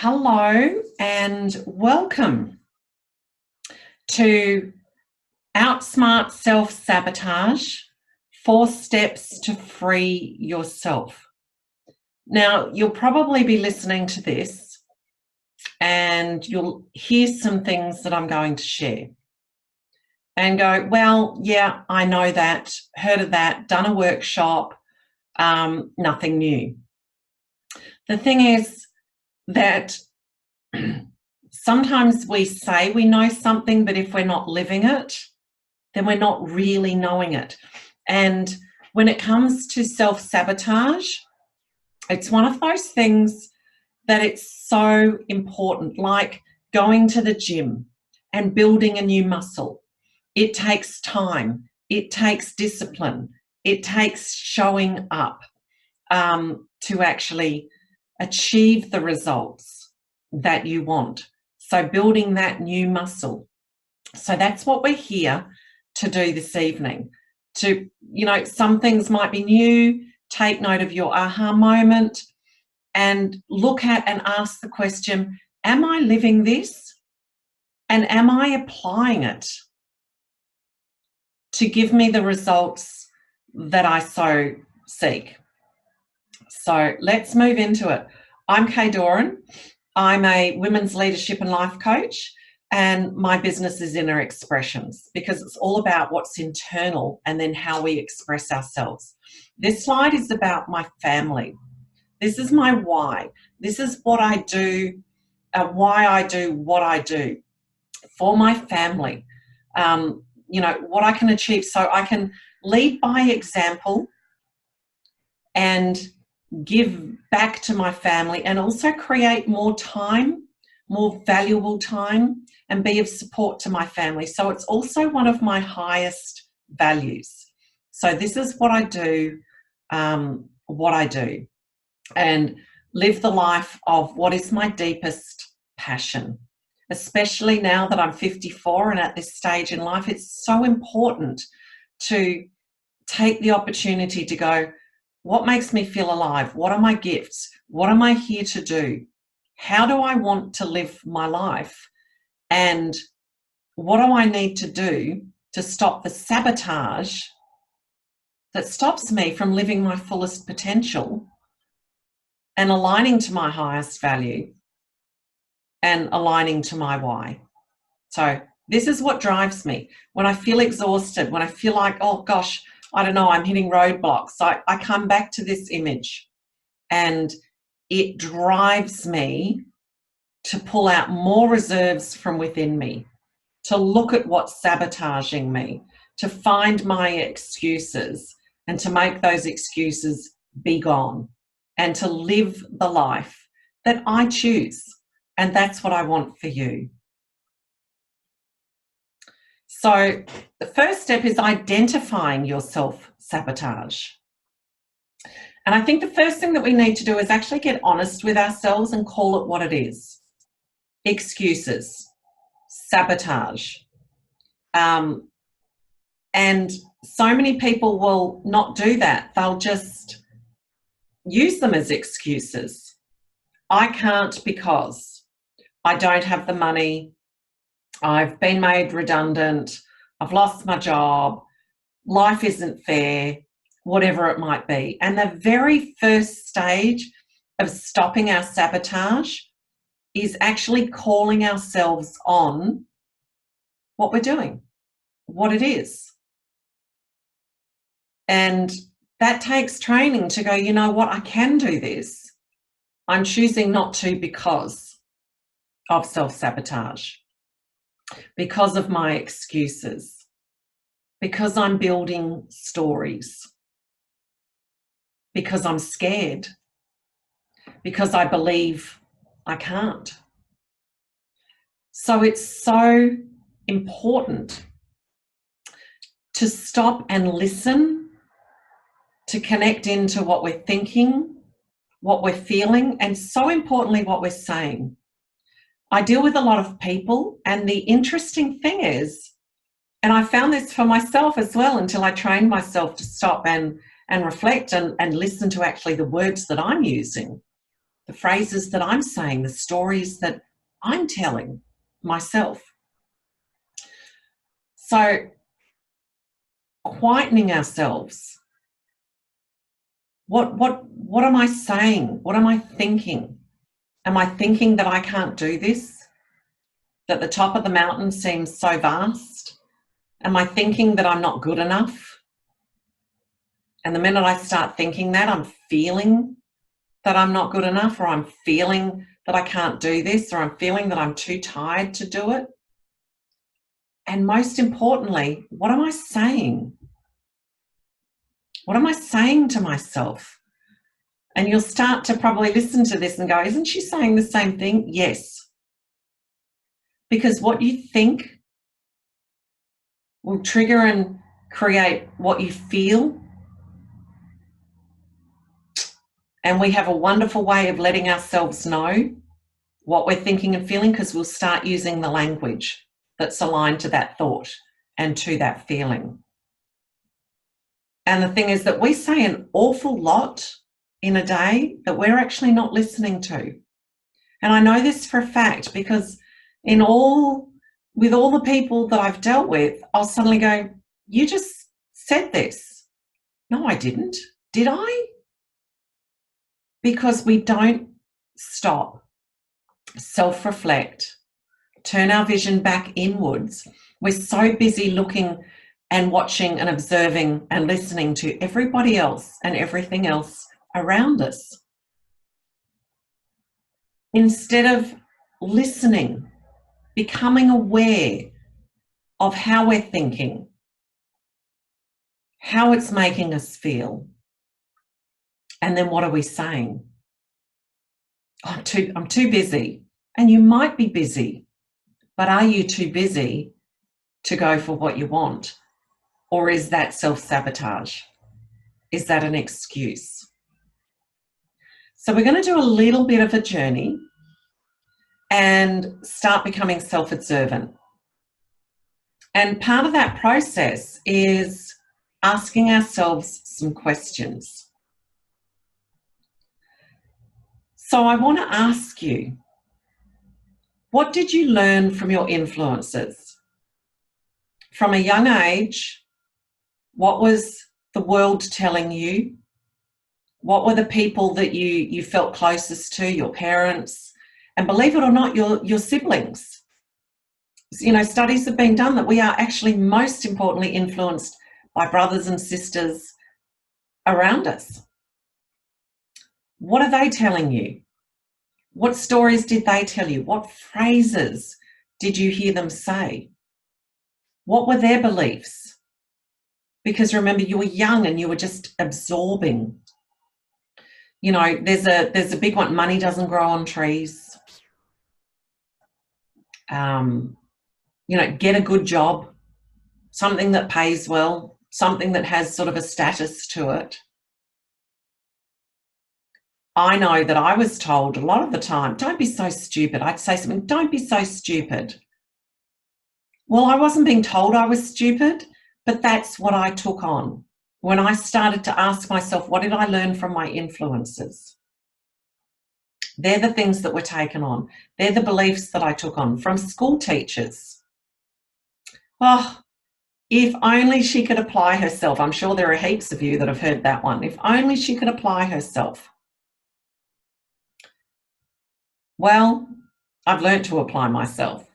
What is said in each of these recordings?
Hello and welcome to Outsmart Sabotage, 4 steps to free yourself. Now, you'll probably be listening to this and you'll hear some things that I'm going to share and go, well, yeah, I know that, heard of that, done a workshop, nothing new. The thing is that sometimes we say we know something, but if we're not living it, then we're not really knowing it. And when it comes to self-sabotage, it's one of those things that it's so important, like going to the gym and building a new muscle. It takes time, it takes discipline, it takes showing up to actually achieve the results that you want. So building that new muscle. So that's what we're here to do this evening. Some things might be new, take note of your aha moment and look at and ask the question, am I living this? And am I applying it to give me the results that I so seek? So let's move into it. I'm Kay Doran. I'm a women's leadership and life coach, and my business is Inner Expressions because it's all about what's internal and then how we express ourselves. This slide is about my family. This is my why. This is what I do, why I do what I do for my family. What I can achieve so I can lead by example and give back to my family and also create more time, more valuable time, and be of support to my family. So it's also one of my highest values. So this is what I do, and live the life of what is my deepest passion. Especially now that I'm 54 and at this stage in life, it's so important to take the opportunity to go, what makes me feel alive? What are my gifts? What am I here to do? How do I want to live my life? And what do I need to do to stop the sabotage that stops me from living my fullest potential and aligning to my highest value and aligning to my why? So this is what drives me. When I feel exhausted, when I feel like, oh gosh, I don't know, I'm hitting roadblocks, I come back to this image and it drives me to pull out more reserves from within me, to look at what's sabotaging me, to find my excuses and to make those excuses be gone and to live the life that I choose. And that's what I want for you. So the first step is identifying your self-sabotage. And I think the first thing that we need to do is actually get honest with ourselves and call it what it is. Excuses, sabotage. And so many people will not do that. They'll just use them as excuses. I can't because I don't have the money. I've been made redundant, I've lost my job, life isn't fair, whatever it might be. And the very first stage of stopping our sabotage is actually calling ourselves on what we're doing, what it is. And that takes training to go, you know what, I can do this. I'm choosing not to because of self-sabotage. Because of my excuses, because I'm building stories, because I'm scared, because I believe I can't. So it's so important to stop and listen, to connect into what we're thinking, what we're feeling, and so importantly, what we're saying. I deal with a lot of people, and the interesting thing is, and I found this for myself as well until I trained myself to stop and reflect and listen to actually the words that I'm using. the phrases that I'm saying, the stories that I'm telling myself. So quietening ourselves. What am I saying? What am I thinking? Am I thinking that I can't do this? That the top of the mountain seems so vast? Am I thinking that I'm not good enough? And the minute I start thinking that, I'm feeling that I'm not good enough, or I'm feeling that I can't do this, or I'm feeling that I'm too tired to do it. And most importantly, what am I saying? What am I saying to myself? And you'll start to probably listen to this and go, isn't she saying the same thing? Yes. Because what you think will trigger and create what you feel. And we have a wonderful way of letting ourselves know what we're thinking and feeling, because we'll start using the language that's aligned to that thought and to that feeling. And the thing is that we say an awful lot in a day that we're actually not listening to. And I know this for a fact, because with all the people that I've dealt with, I'll suddenly go, you just said this. No, I didn't. Did I? Because we don't stop, self-reflect, turn our vision back inwards. We're so busy looking and watching and observing and listening to everybody else and everything else around us, instead of listening, becoming aware of how we're thinking, how it's making us feel, and then what are we saying? I'm too busy. And you might be busy, but are you too busy to go for what you want? Or is that self-sabotage? Is that an excuse? So we're going to do a little bit of a journey and start becoming self-observant. And part of that process is asking ourselves some questions. So I want to ask you, what did you learn from your influences? From a young age, what was the world telling you? What were the people that you felt closest to, your parents, and believe it or not, your siblings? You know, studies have been done that we are actually most importantly influenced by brothers and sisters around us. What are they telling you? What stories did they tell you? What phrases did you hear them say? What were their beliefs? Because remember, you were young and you were just absorbing. You know, there's a big one, money doesn't grow on trees. You know, get a good job, something that pays well, something that has sort of a status to it. I know that I was told a lot of the time, don't be so stupid. I'd say something, don't be so stupid. Well, I wasn't being told I was stupid, but that's what I took on when I started to ask myself, what did I learn from my influences? They're the things that were taken on. They're the beliefs that I took on from school teachers. Oh, if only she could apply herself. I'm sure there are heaps of you that have heard that one. If only she could apply herself. Well, I've learned to apply myself.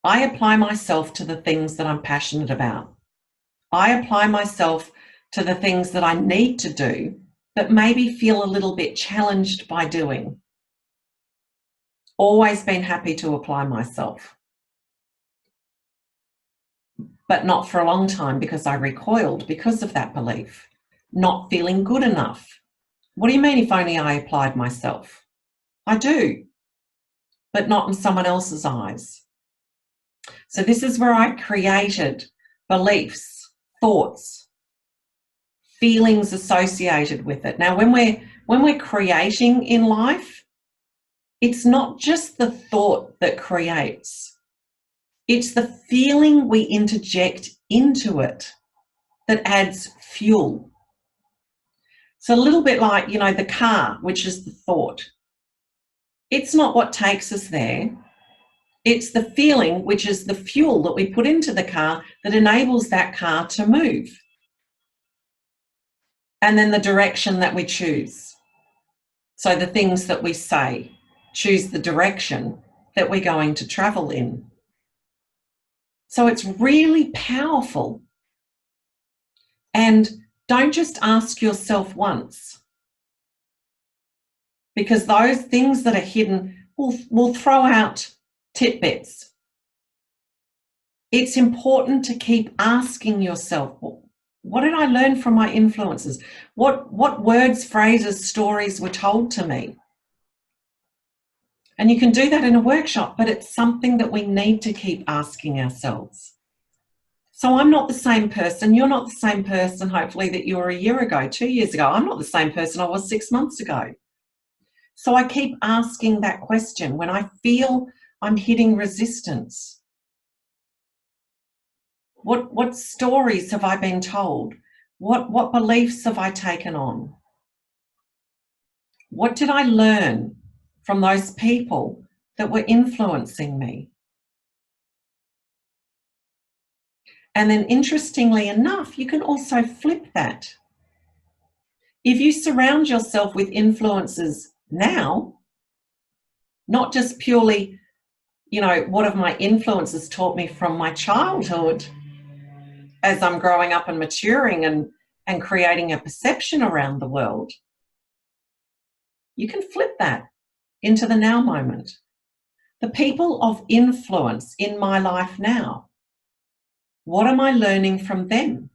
I apply myself to the things that I'm passionate about. I apply myself to the things that I need to do, but maybe feel a little bit challenged by doing. Always been happy to apply myself, but not for a long time, because I recoiled because of that belief. Not feeling good enough. What do you mean if only I applied myself? I do, but not in someone else's eyes. So this is where I created beliefs, thoughts, feelings associated with it. Now, when we're creating in life, it's not just the thought that creates. It's the feeling we interject into it that adds fuel. So a little bit like, you know, the car, which is the thought. It's not what takes us there. It's the feeling, which is the fuel that we put into the car that enables that car to move. And then the direction that we choose. So the things that we say choose the direction that we're going to travel in. So it's really powerful. And don't just ask yourself once, because those things that are hidden will throw out tidbits. It's important to keep asking yourself, what did I learn from my influences? What words, phrases, stories were told to me? And you can do that in a workshop, but it's something that we need to keep asking ourselves. So I'm not the same person. You're not the same person, hopefully, that you were a year ago, 2 years ago. I'm not the same person I was 6 months ago. So I keep asking that question when I feel I'm hitting resistance. What stories have I been told? What beliefs have I taken on? What did I learn from those people that were influencing me? And then interestingly enough, you can also flip that. If you surround yourself with influences now, not just purely, you know, what have my influences taught me from my childhood as I'm growing up and maturing and creating a perception around the world, you can flip that into the now moment. The people of influence in my life now, what am I learning from them?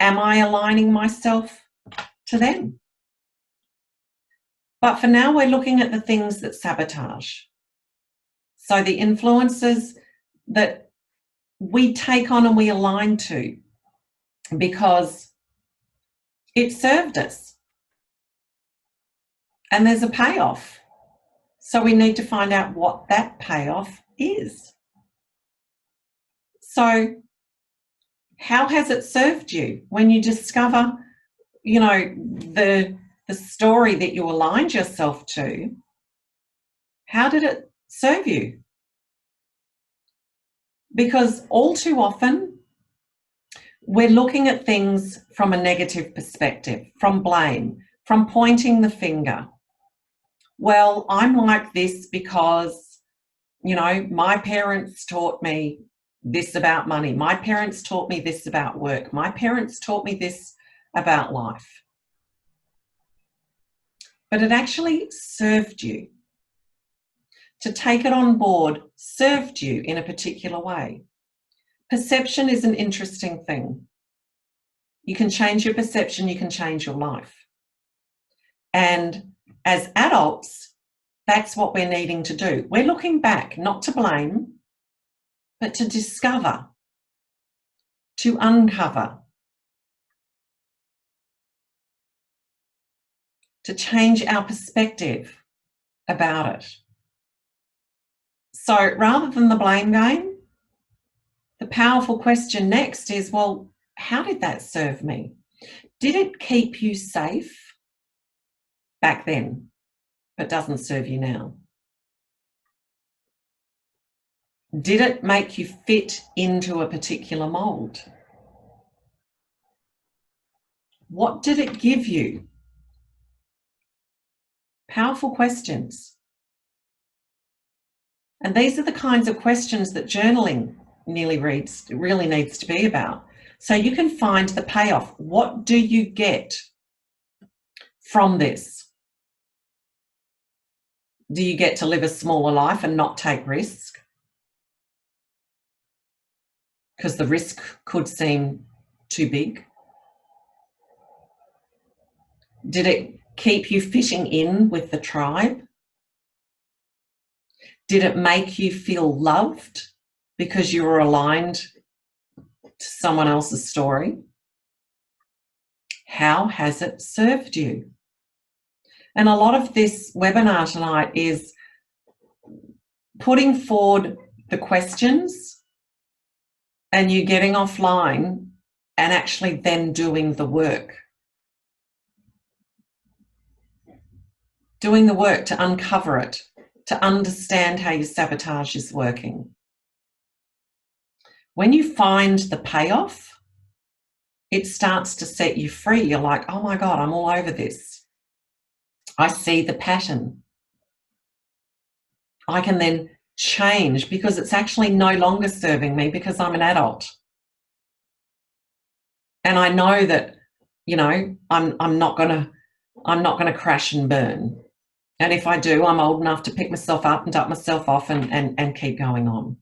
Am I aligning myself to them? But for now, we're looking at the things that sabotage. So the influences that we take on and we align to because it served us. And there's a payoff. So we need to find out what that payoff is. So how has it served you when you discover, you know, the story that you aligned yourself to? How did it serve you? Because all too often, we're looking at things from a negative perspective, from blame, from pointing the finger. Well, I'm like this because, you know, my parents taught me this about money. My parents taught me this about work. My parents taught me this about life. But it actually served you. To take it on board served you in a particular way. Perception is an interesting thing. You can change your perception, you can change your life. And as adults, that's what we're needing to do. We're looking back, not to blame, but to discover, to uncover, to change our perspective about it. So rather than the blame game, the powerful question next is, well, how did that serve me? Did it keep you safe back then, but doesn't serve you now? Did it make you fit into a particular mold? What did it give you? Powerful questions. And these are the kinds of questions that journaling really needs to be about. So you can find the payoff. What do you get from this? Do you get to live a smaller life and not take risk? Because the risk could seem too big. Did it keep you fitting in with the tribe? Did it make you feel loved because you were aligned to someone else's story? How has it served you? And a lot of this webinar tonight is putting forward the questions and you getting offline and actually then doing the work. doing the work to uncover it, to understand how your sabotage is working. When you find the payoff, it starts to set you free. You're like, oh my God, I'm all over this. I see the pattern. I can then change because it's actually no longer serving me because I'm an adult. And I know that, you know, I'm not gonna crash and burn. And if I do, I'm old enough to pick myself up and dump myself off and keep going on.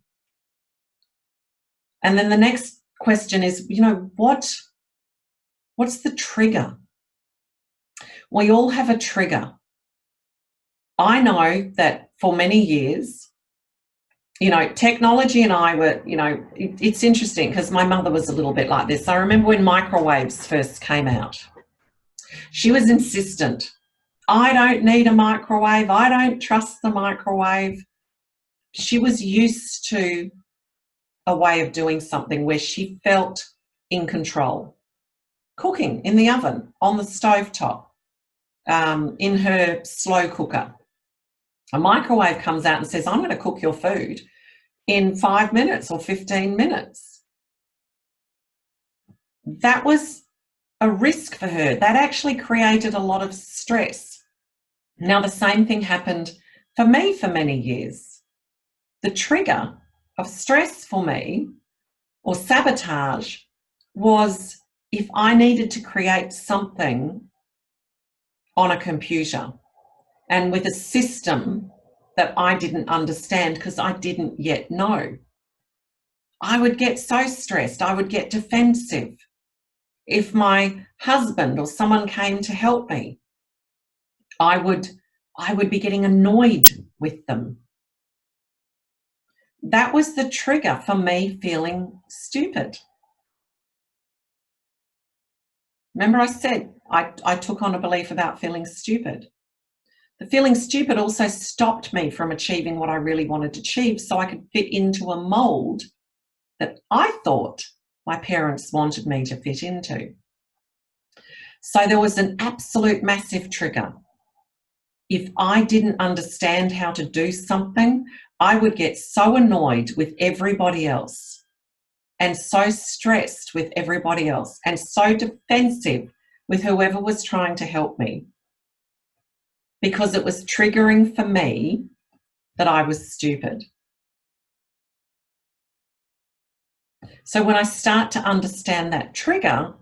And then the next question is, you know, what's the trigger? We all have a trigger. I know that for many years, you know, technology and I were, you know, it's interesting because my mother was a little bit like this. I remember when microwaves first came out. She was insistent. I don't need a microwave. I don't trust the microwave. She was used to a way of doing something where she felt in control. Cooking in the oven, on the stovetop, in her slow cooker. A microwave comes out and says, I'm going to cook your food in 5 minutes or 15 minutes. That was a risk for her. That actually created a lot of stress. Now, the same thing happened for me for many years. The trigger of stress for me, or sabotage, was if I needed to create something on a computer and with a system that I didn't understand because I didn't yet know, I would get so stressed, I would get defensive. If my husband or someone came to help me, I would be getting annoyed with them. That was the trigger for me feeling stupid. Remember I said I took on a belief about feeling stupid. The feeling stupid also stopped me from achieving what I really wanted to achieve so I could fit into a mold that I thought my parents wanted me to fit into. So there was an absolute massive trigger. If I didn't understand how to do something, I would get so annoyed with everybody else and so stressed with everybody else and so defensive with whoever was trying to help me because it was triggering for me that I was stupid. So when I start to understand that trigger,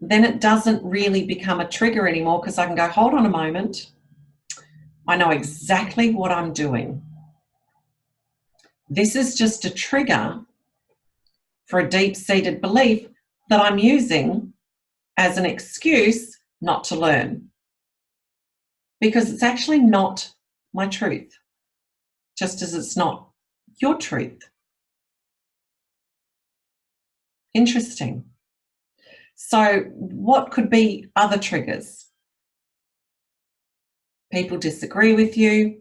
then it doesn't really become a trigger anymore because I can go, hold on a moment. I know exactly what I'm doing. This is just a trigger for a deep-seated belief that I'm using as an excuse not to learn. Because it's actually not my truth, just as it's not your truth. Interesting. So what could be other triggers? People disagree with you.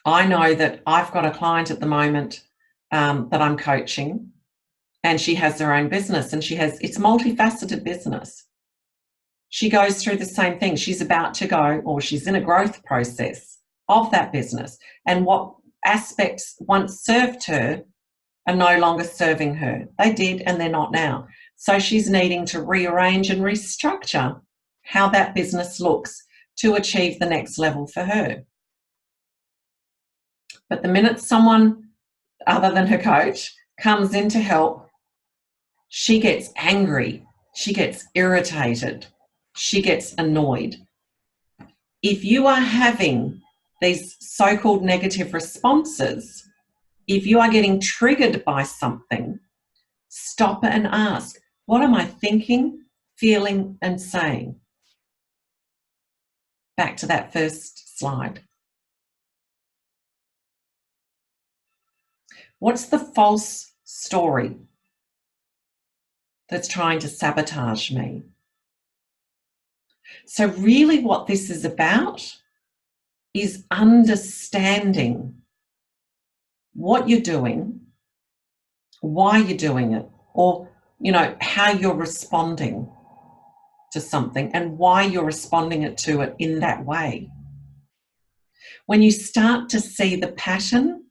I know that I've got a client at the moment that I'm coaching, and she has her own business, and it's multifaceted business. She goes through the same thing. She's about to go, or she's in a growth process of that business, and what aspects once served her are no longer serving her. They did, and they're not now. So she's needing to rearrange and restructure how that business looks to achieve the next level for her. But the minute someone other than her coach comes in to help, she gets angry, she gets irritated, she gets annoyed. If you are having these so-called negative responses, if you are getting triggered by something, stop and ask, what am I thinking, feeling, and saying? Back to that first slide. What's the false story that's trying to sabotage me? So really what this is about is understanding what you're doing, why you're doing it, or, you know, how you're responding to something and why you're responding to it in that way. When you start to see the pattern,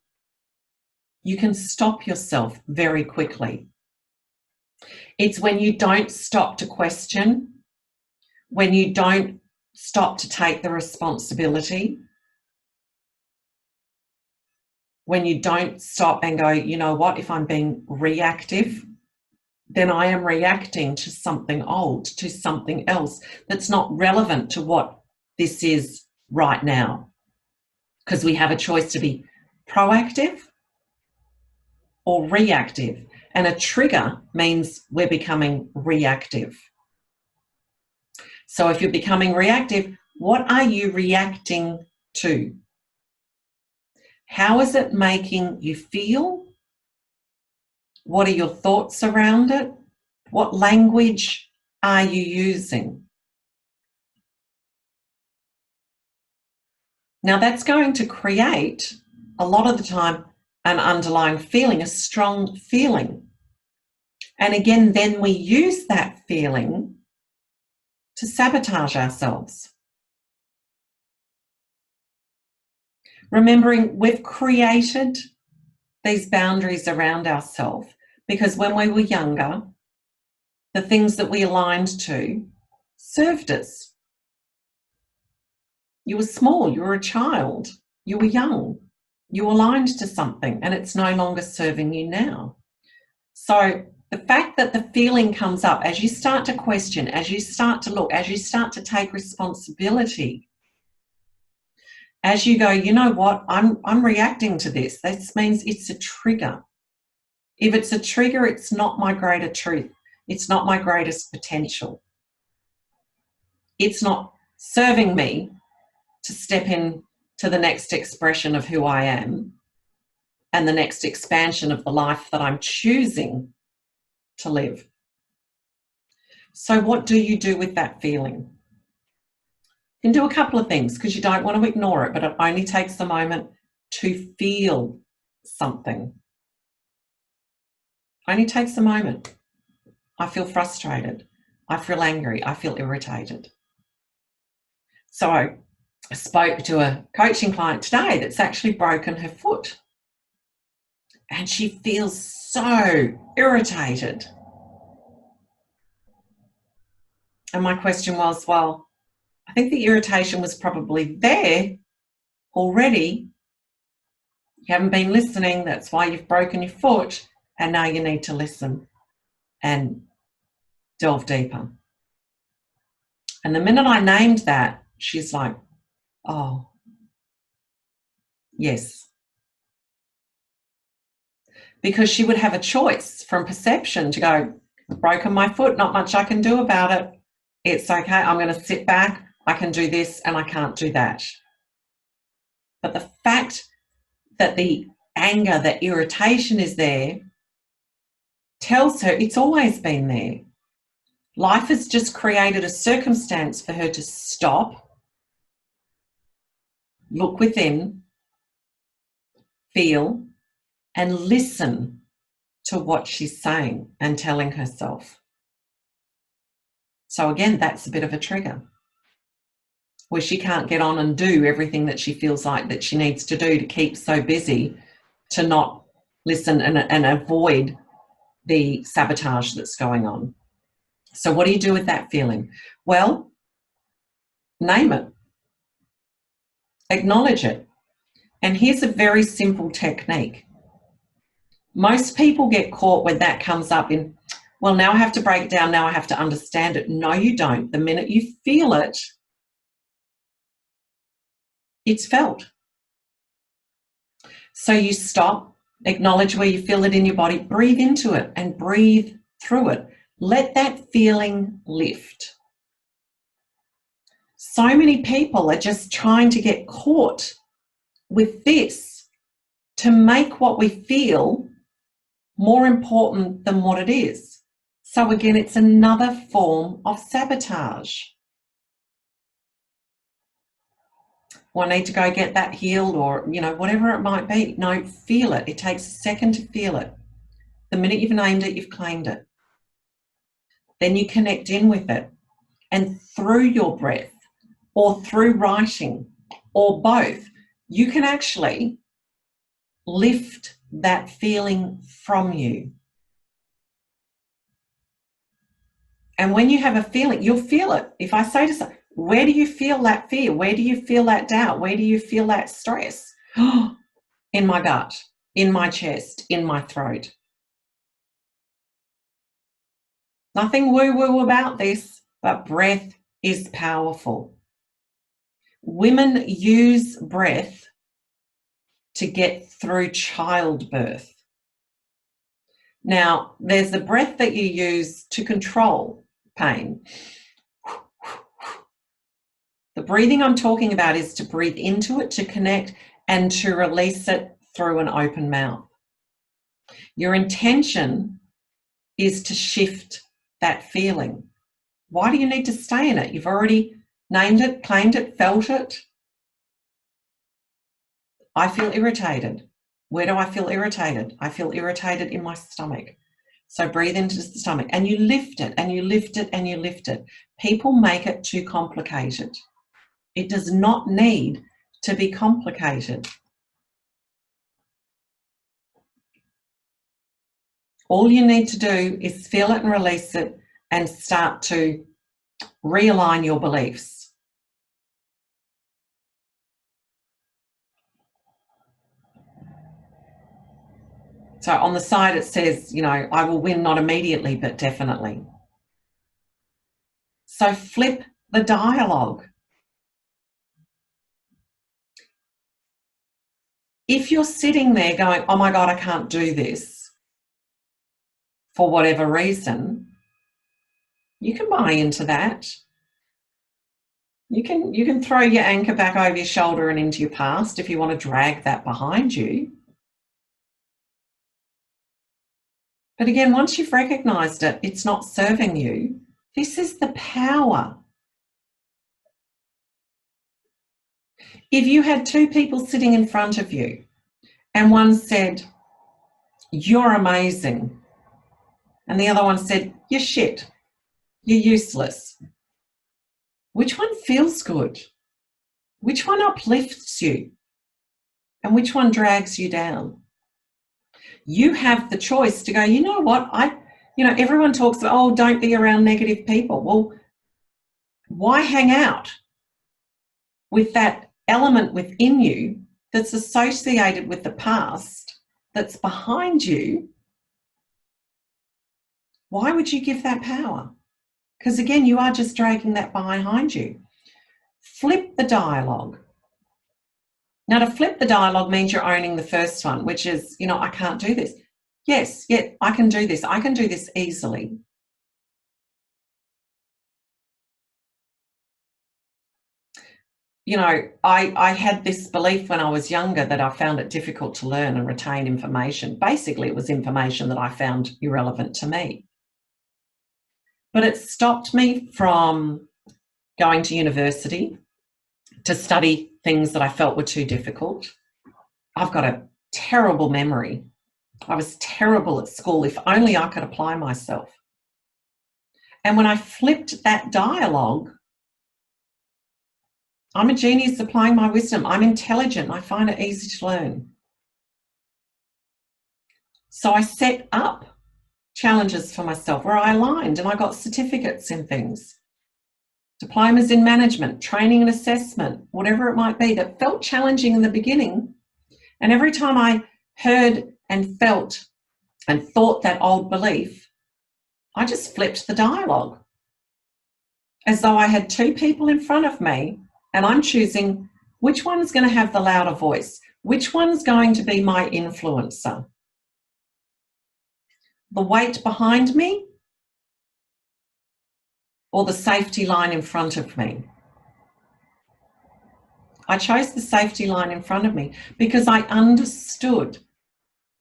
you can stop yourself very quickly. It's when you don't stop to question, when you don't stop to take the responsibility, when you don't stop and go, you know what, if I'm being reactive, then I am reacting to something old, to something else that's not relevant to what this is right now. Because we have a choice to be proactive or reactive. And a trigger means we're becoming reactive. So if you're becoming reactive, what are you reacting to? How is it making you feel? What are your thoughts around it? What language are you using? Now that's going to create, a lot of the time, an underlying feeling, a strong feeling. And again, then we use that feeling to sabotage ourselves. Remembering we've created these boundaries around ourselves because when we were younger, the things that we aligned to served us. You were small, you were a child, you were young, you aligned to something and it's no longer serving you now. So the fact that the feeling comes up as you start to question, as you start to look, as you start to take responsibility, as you go, you know what, I'm reacting to this. This means it's a trigger. If it's a trigger, it's not my greater truth. It's not my greatest potential. It's not serving me to step in to the next expression of who I am and the next expansion of the life that I'm choosing to live. So what do you do with that feeling? You can do a couple of things because you don't want to ignore it, but it only takes a moment to feel something. Only takes a moment. I feel frustrated. I feel angry. I feel irritated. So I spoke to a coaching client today that's actually broken her foot. And she feels so irritated. And my question was, well, I think the irritation was probably there already. You haven't been listening. That's why you've broken your foot. And now you need to listen and delve deeper. And the minute I named that, she's like, oh, yes. Because she would have a choice from perception to go, broken my foot, not much I can do about it. It's okay, I'm going to sit back, I can do this and I can't do that. But the fact that the anger, the irritation is there tells her it's always been there. Life has just created a circumstance for her to stop, look within, feel, and listen to what she's saying and telling herself. So again, that's a bit of a trigger where she can't get on and do everything that she feels like that she needs to do to keep so busy to not listen and avoid the sabotage that's going on. So what do you do with that feeling? Well, name it. Acknowledge it. And here's a very simple technique. Most people get caught when that comes up in, well, now I have to break it down, now I have to understand it. No, you don't. The minute you feel it, it's felt. So you stop, acknowledge where you feel it in your body, breathe into it and breathe through it. Let that feeling lift. So many people are just trying to get caught with this to make what we feel more important than what it is. So again, it's another form of sabotage. Well, I need to go get that healed or, you know, whatever it might be. No, feel it. It takes a second to feel it. The minute you've named it, you've claimed it. Then you connect in with it. And through your breath or through writing or both, you can actually lift that feeling from you. And when you have a feeling, you'll feel it. If I say to someone, where do you feel that fear? Where do you feel that doubt? Where do you feel that stress? In my gut, in my chest, in my throat. Nothing woo-woo about this, but breath is powerful. Women use breath to get through childbirth. Now, there's the breath that you use to control pain. The breathing I'm talking about is to breathe into it, to connect, and to release it through an open mouth. Your intention is to shift that feeling. Why do you need to stay in it? You've already named it, claimed it, felt it. I feel irritated. Where do I feel irritated? I feel irritated in my stomach. So breathe into the stomach and you lift it and you lift it and you lift it. People make it too complicated. It does not need to be complicated. All you need to do is feel it and release it and start to realign your beliefs. So on the side it says, I will win not immediately, but definitely. So flip the dialogue. If you're sitting there going, oh my God, I can't do this for whatever reason, you can buy into that. You can throw your anchor back over your shoulder and into your past if you want to drag that behind you. But again, once you've recognized it, it's not serving you. This is the power. If you had two people sitting in front of you and one said, you're amazing, and the other one said, you're shit, you're useless, which one feels good? Which one uplifts you? And which one drags you down? You have the choice to go, you know what, everyone talks about, oh, don't be around negative people. Well, why hang out with that element within you that's associated with the past, that's behind you? Why would you give that power? Because again, you are just dragging that behind you. Flip the dialogue. Now, to flip the dialogue means you're owning the first one, which is, I can't do this. Yes, yeah, I can do this. I can do this easily. I had this belief when I was younger that I found it difficult to learn and retain information. Basically, it was information that I found irrelevant to me. But it stopped me from going to university to study things that I felt were too difficult. I've got a terrible memory. I was terrible at school. If only I could apply myself. And when I flipped that dialogue, I'm a genius applying my wisdom. I'm intelligent. I find it easy to learn. So I set up challenges for myself where I aligned and I got certificates in things, diplomas in management, training and assessment, whatever it might be, that felt challenging in the beginning. And every time I heard and felt and thought that old belief, I just flipped the dialogue as though I had two people in front of me and I'm choosing which one's going to have the louder voice, which one's going to be my influencer. The weight behind me or the safety line in front of me? I chose the safety line in front of me because I understood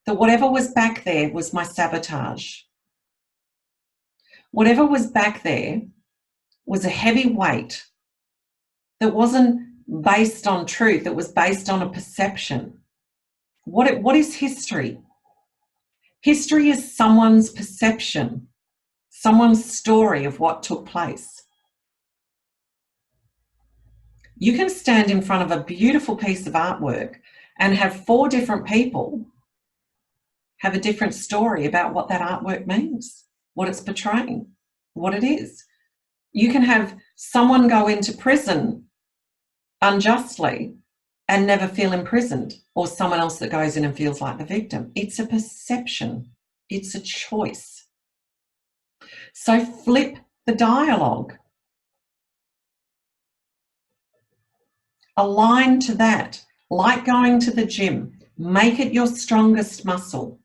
that whatever was back there was my sabotage. Whatever was back there was a heavy weight that wasn't based on truth. It was based on a perception. What is history? History is someone's perception, someone's story of what took place. You can stand in front of a beautiful piece of artwork and have 4 different people have a different story about what that artwork means, what it's portraying, what it is. You can have someone go into prison unjustly and never feel imprisoned, or someone else that goes in and feels like the victim. It's a perception. It's a choice. So flip the dialogue. Align to that, like going to the gym. Make it your strongest muscle.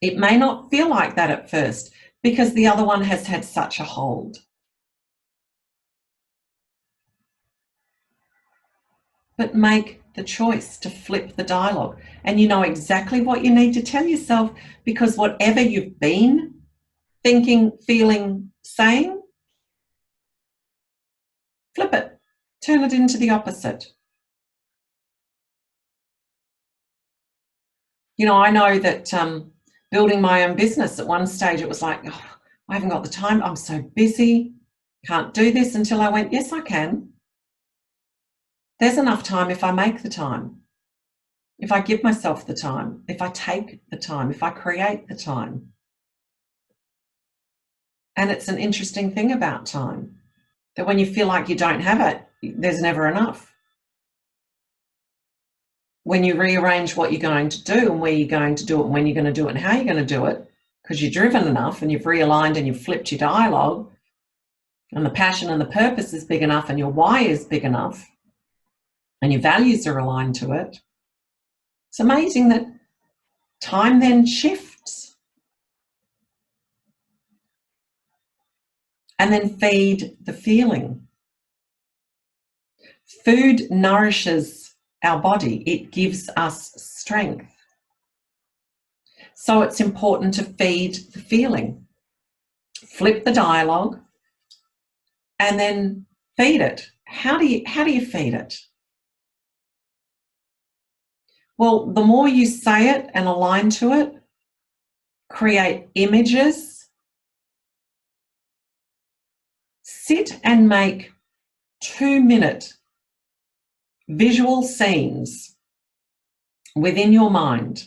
It may not feel like that at first because the other one has had such a hold. But make the choice to flip the dialogue. And you know exactly what you need to tell yourself, because whatever you've been thinking, feeling, saying, flip it. Turn it into the opposite. You know, I know that building my own business, at one stage it was like, oh, I haven't got the time. I'm so busy. Can't do this, until I went, yes, I can. There's enough time if I make the time, if I give myself the time, if I take the time, if I create the time. And it's an interesting thing about time, that when you feel like you don't have it, there's never enough. When you rearrange what you're going to do and where you're going to do it and when you're going to do it and how you're going to do it, because you're driven enough and you've realigned and you've flipped your dialogue, and the passion and the purpose is big enough and your why is big enough and your values are aligned to it, it's amazing that time then shifts. And then feed the feeling. Food nourishes our body. It gives us strength. So it's important to feed the feeling. Flip the dialogue and then feed it. How do you feed it? Well, the more you say it and align to it, create images, sit and make 2-minute visual scenes within your mind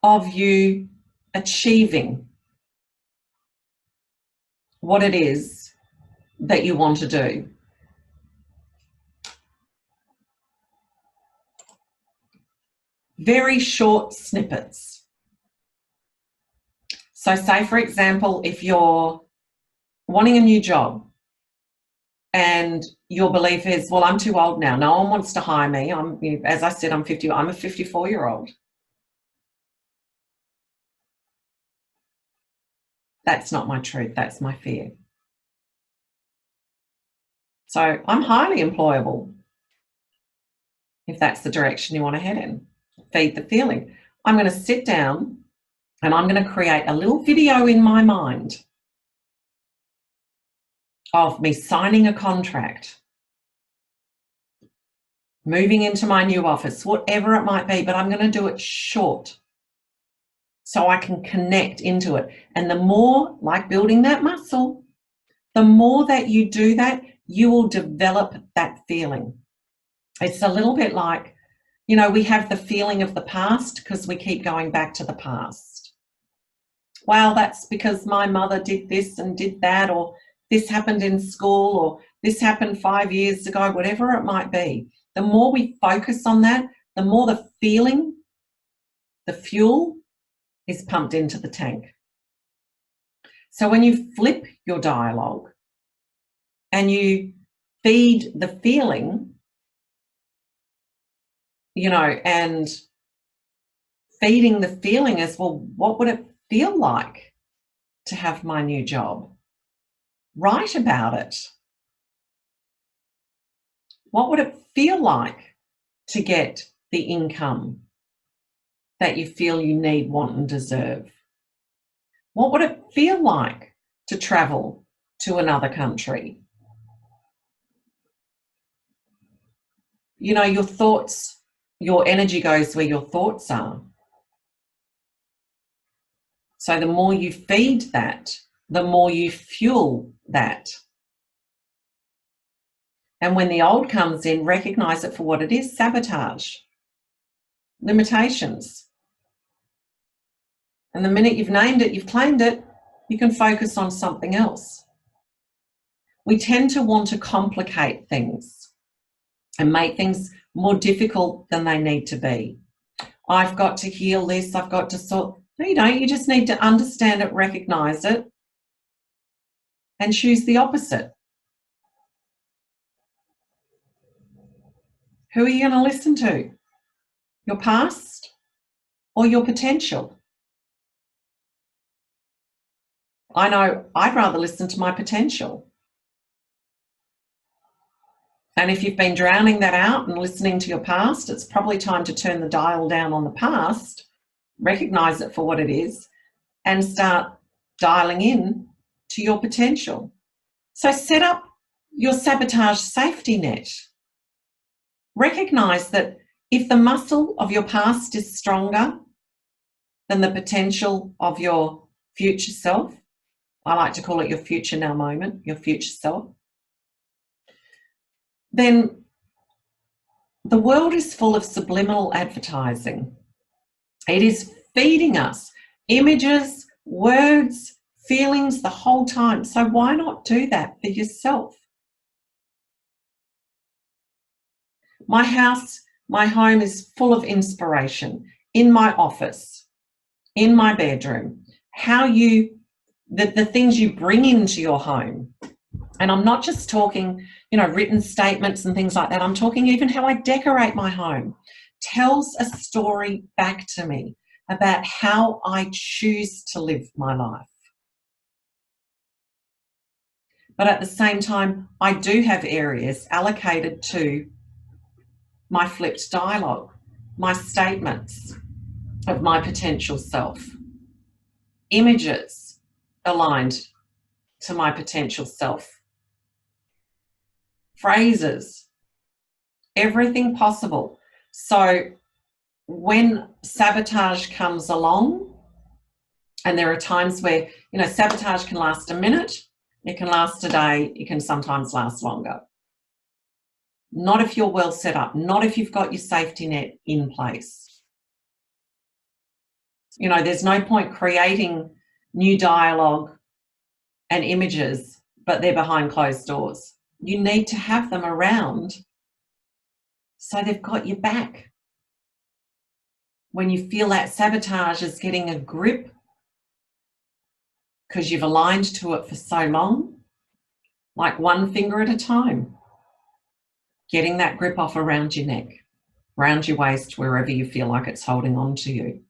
of you achieving what it is that you want to do. Very short snippets. So say, for example, if you're wanting a new job and your belief is, well, I'm too old now. No one wants to hire me. As I said, I'm a 54-year-old. That's not my truth. That's my fear. So I'm highly employable if that's the direction you want to head in. Feed the feeling. I'm going to sit down and I'm going to create a little video in my mind of me signing a contract, moving into my new office, whatever it might be, but I'm going to do it short so I can connect into it. And the more, like building that muscle, the more that you do that, you will develop that feeling. It's a little bit like, you know, we have the feeling of the past because we keep going back to the past. Well, that's because my mother did this and did that, or this happened in school, or this happened 5 years ago, whatever it might be. The more we focus on that, the more the feeling, the fuel is pumped into the tank. So when you flip your dialogue and you feed the feeling, you know, and feeding the feeling is, well, what would it feel like to have my new job? Write about it. What would it feel like to get the income that you feel you need, want, and deserve? What would it feel like to travel to another country? You know, your thoughts, your energy goes where your thoughts are. So the more you feed that, the more you fuel that. And when the old comes in, recognize it for what it is: sabotage, limitations. And the minute you've named it, you've claimed it, you can focus on something else. We tend to want to complicate things and make things more difficult than they need to be. I've got to heal this, I've got to sort. No, you don't. You just need to understand it, recognize it, and choose the opposite. Who are you going to listen to? Your past or your potential? I know I'd rather listen to my potential. And if you've been drowning that out and listening to your past, it's probably time to turn the dial down on the past, recognize it for what it is, and start dialing in to your potential. So set up your sabotage safety net. Recognize that if the muscle of your past is stronger than the potential of your future self, I like to call it your future now moment, your future self, then the world is full of subliminal advertising. It is feeding us images, words, feelings the whole time. So why not do that for yourself? My house, my home is full of inspiration. In my office, in my bedroom, the things you bring into your home. And I'm not just talking, written statements and things like that. I'm talking even how I decorate my home tells a story back to me about how I choose to live my life. But at the same time, I do have areas allocated to my flipped dialogue, my statements of my potential self, images aligned to my potential self, phrases, everything possible. So when sabotage comes along, and there are times where, sabotage can last a minute, it can last a day, it can sometimes last longer. Not if you're well set up, not if you've got your safety net in place. There's no point creating new dialogue and images, but they're behind closed doors. You need to have them around so they've got your back. When you feel that sabotage is getting a grip because you've aligned to it for so long, like one finger at a time, getting that grip off around your neck, around your waist, wherever you feel like it's holding on to you.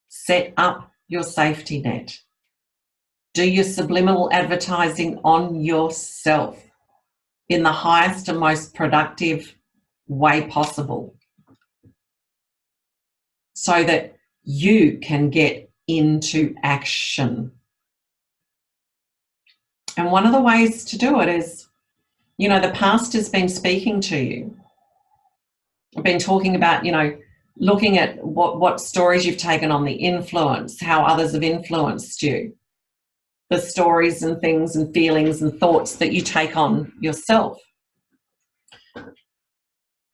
Set up your safety net. Do your subliminal advertising on yourself in the highest and most productive way possible so that you can get into action. And one of the ways to do it is, the past has been speaking to you. I've been talking about, looking at what stories you've taken on, the influence, how others have influenced you, the stories and things and feelings and thoughts that you take on yourself.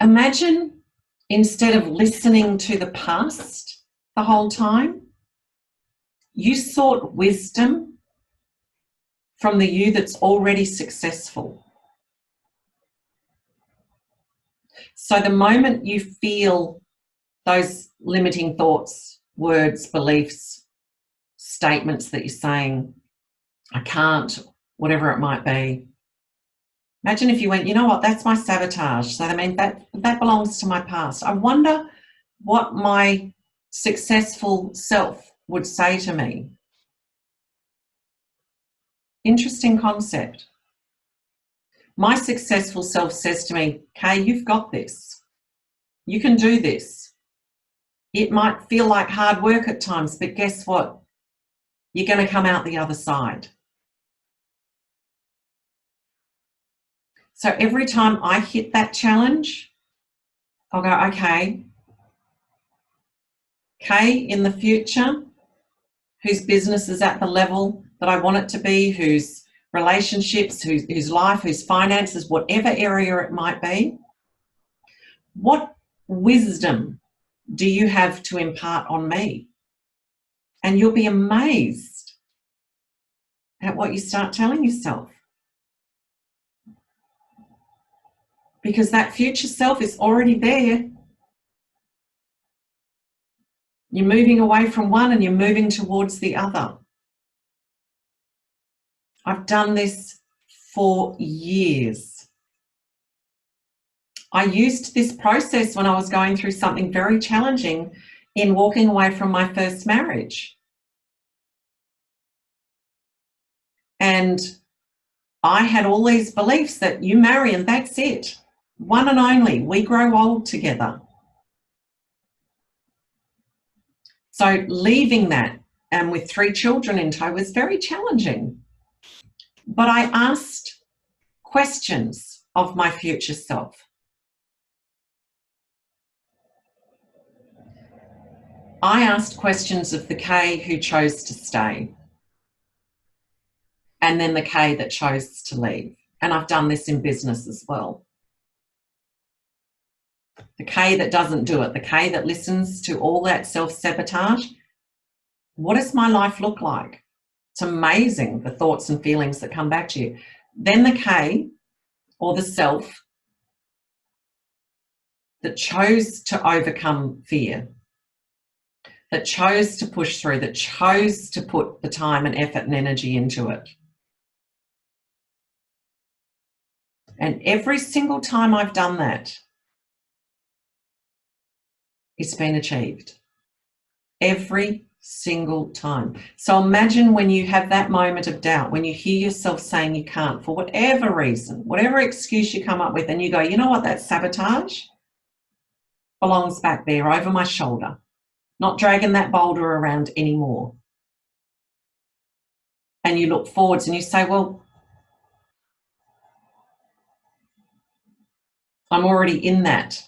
Imagine instead of listening to the past the whole time, you sought wisdom from the you that's already successful. So the moment you feel those limiting thoughts, words, beliefs, statements that you're saying, I can't, whatever it might be, imagine if you went, that's my sabotage. So that belongs to my past. I wonder what my successful self would say to me. Interesting concept. My successful self says to me, Kay, you've got this. You can do this. It might feel like hard work at times, but guess what? You're going to come out the other side. So every time I hit that challenge, I'll go, okay, Kay in the future, whose business is at the level that I want it to be, whose relationships, whose life, whose finances, whatever area it might be, what wisdom do you have to impart on me? And you'll be amazed at what you start telling yourself. Because that future self is already there. You're moving away from one and you're moving towards the other. I've done this for years. I used this process when I was going through something very challenging in walking away from my first marriage. And I had all these beliefs that you marry and that's it. One and only. We grow old together. So leaving that, and with 3 children in tow, was very challenging. But I asked questions of my future self. I asked questions of the Kay who chose to stay, and then the Kay that chose to leave. And I've done this in business as well. The Kay that doesn't do it, the Kay that listens to all that self-sabotage. What does my life look like? It's amazing, the thoughts and feelings that come back to you. Then the Kay, or the self, that chose to overcome fear, that chose to push through, that chose to put the time and effort and energy into it. And every single time I've done that, it's been achieved. Every single time. So imagine when you have that moment of doubt, when you hear yourself saying you can't for whatever reason, whatever excuse you come up with, and you go, you know what, that sabotage belongs back there over my shoulder, not dragging that boulder around anymore. And you look forwards and you say, well, I'm already in that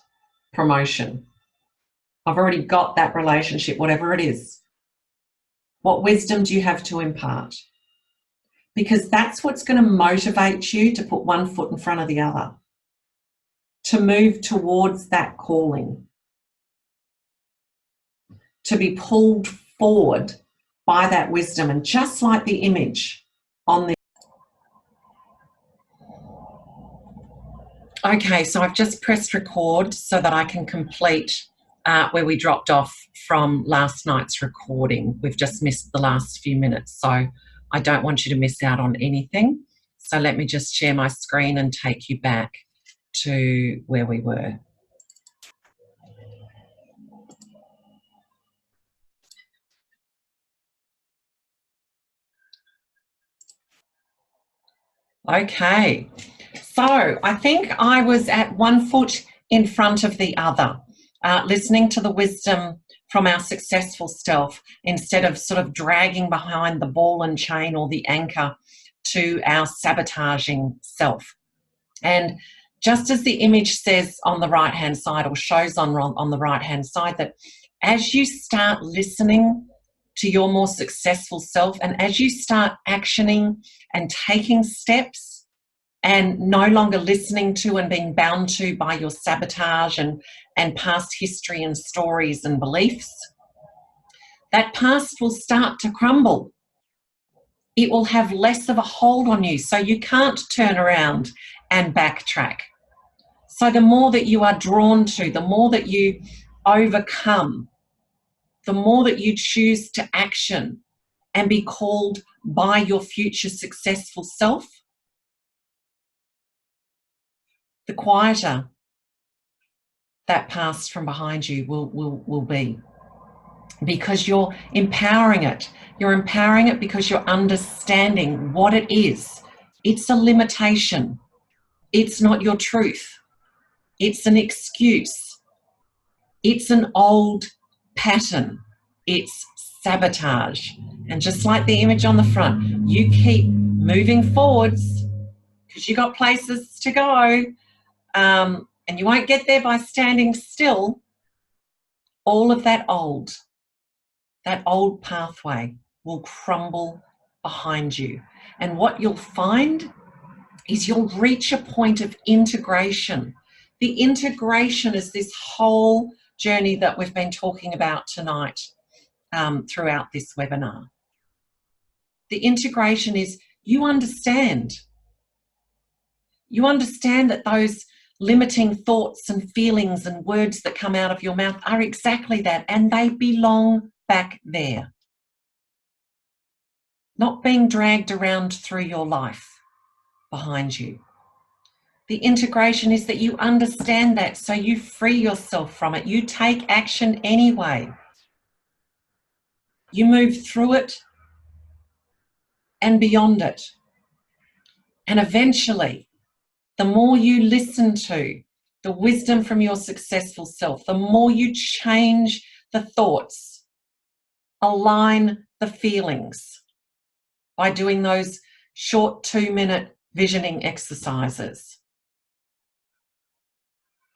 promotion. I've already got that relationship, whatever it is. What wisdom do you have to impart? Because that's what's going to motivate you to put one foot in front of the other, to move towards that calling, to be pulled forward by that wisdom. And just like the image on the... Okay, so I've just pressed record so that I can complete where we dropped off from last night's recording. We've just missed the last few minutes, so I don't want you to miss out on anything. So let me just share my screen and take you back to where we were. Okay, so I think I was at one foot in front of the other, listening to the wisdom from our successful self instead of sort of dragging behind the ball and chain or the anchor to our sabotaging self. And just as the image says on the right-hand side, or shows on the right-hand side, that as you start listening to your more successful self, and as you start actioning and taking steps and no longer listening to and being bound to by your sabotage and past history and stories and beliefs, that past will start to crumble. It will have less of a hold on you, so you can't turn around and backtrack. So the more that you are drawn to, the more that you overcome, the more that you choose to action and be called by your future successful self, the quieter that past from behind you will be. Because you're empowering it. You're empowering it because you're understanding what it is. It's a limitation. It's not your truth. It's an excuse. It's an old pattern. It's sabotage. And just like the image on the front, you keep moving forwards because you got places to go, and you won't get there by standing still. All of that old pathway will crumble behind you. And what you'll find is you'll reach a point of integration. The integration is this whole journey that we've been talking about tonight throughout this webinar. The integration is you understand. You understand that those limiting thoughts and feelings and words that come out of your mouth are exactly that, and they belong back there. Not being dragged around through your life behind you. The integration is that you understand that, so you free yourself from it. You take action anyway. You move through it and beyond it. And eventually, the more you listen to the wisdom from your successful self, the more you change the thoughts, align the feelings by doing those short 2-minute visioning exercises.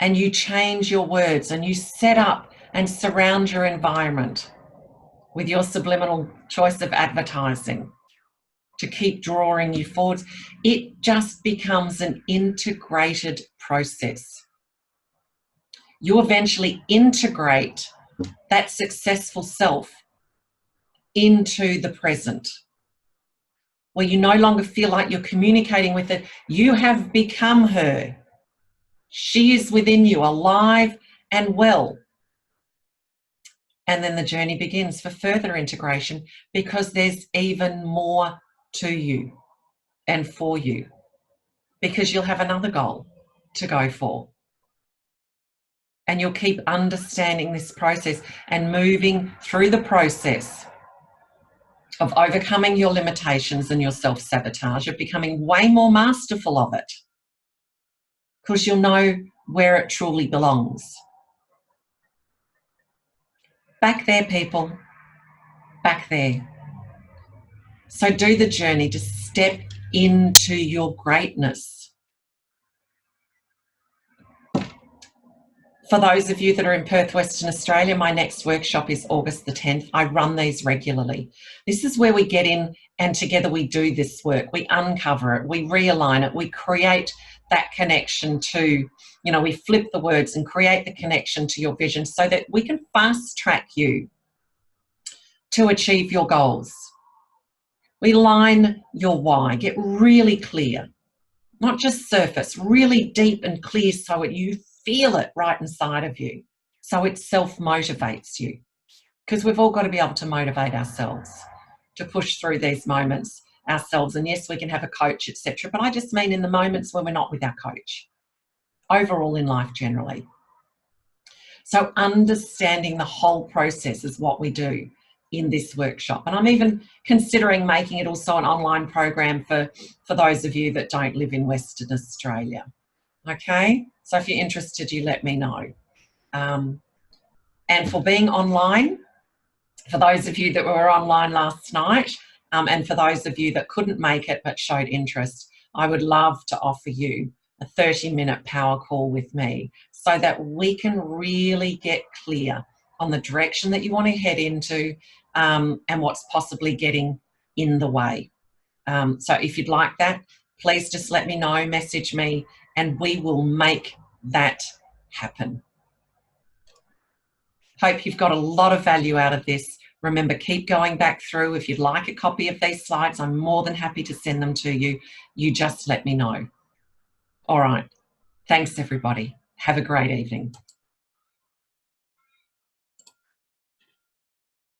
And you change your words and you set up and surround your environment with your subliminal choice of advertising to keep drawing you forwards. It just becomes an integrated process. You eventually integrate that successful self into the present, where you no longer feel like you're communicating with it. You have become her. She is within you, alive and well. And then the journey begins for further integration, because there's even more to you and for you, because you'll have another goal to go for. And you'll keep understanding this process and moving through the process of overcoming your limitations and your self-sabotage, of becoming way more masterful of it, because you'll know where it truly belongs. Back there, people, back there. So do the journey to step into your greatness. For those of you that are in Perth, Western Australia, my next workshop is August the 10th. I run these regularly. This is where we get in and together we do this work. We uncover it, we realign it, we create that connection to, we flip the words and create the connection to your vision so that we can fast track you to achieve your goals. We line your why, get really clear, not just surface, really deep and clear so you feel it right inside of you, so it self-motivates you, because we've all got to be able to motivate ourselves to push through these moments ourselves. And yes, we can have a coach, etc., but I just mean in the moments when we're not with our coach, overall in life generally. So understanding the whole process is what we do in this workshop. And I'm even considering making it also an online program for those of you that don't live in Western Australia. Okay, so if you're interested, you let me know. And for being online, for those of you that were online last night, and for those of you that couldn't make it but showed interest, I would love to offer you a 30-minute power call with me so that we can really get clear on the direction that you want to head into, and what's possibly getting in the way. So if you'd like that, please just let me know, message me, and we will make that happen. Hope you've got a lot of value out of this. Remember, keep going back through. If you'd like a copy of these slides, I'm more than happy to send them to you. You just let me know. All right. Thanks, everybody. Have a great evening.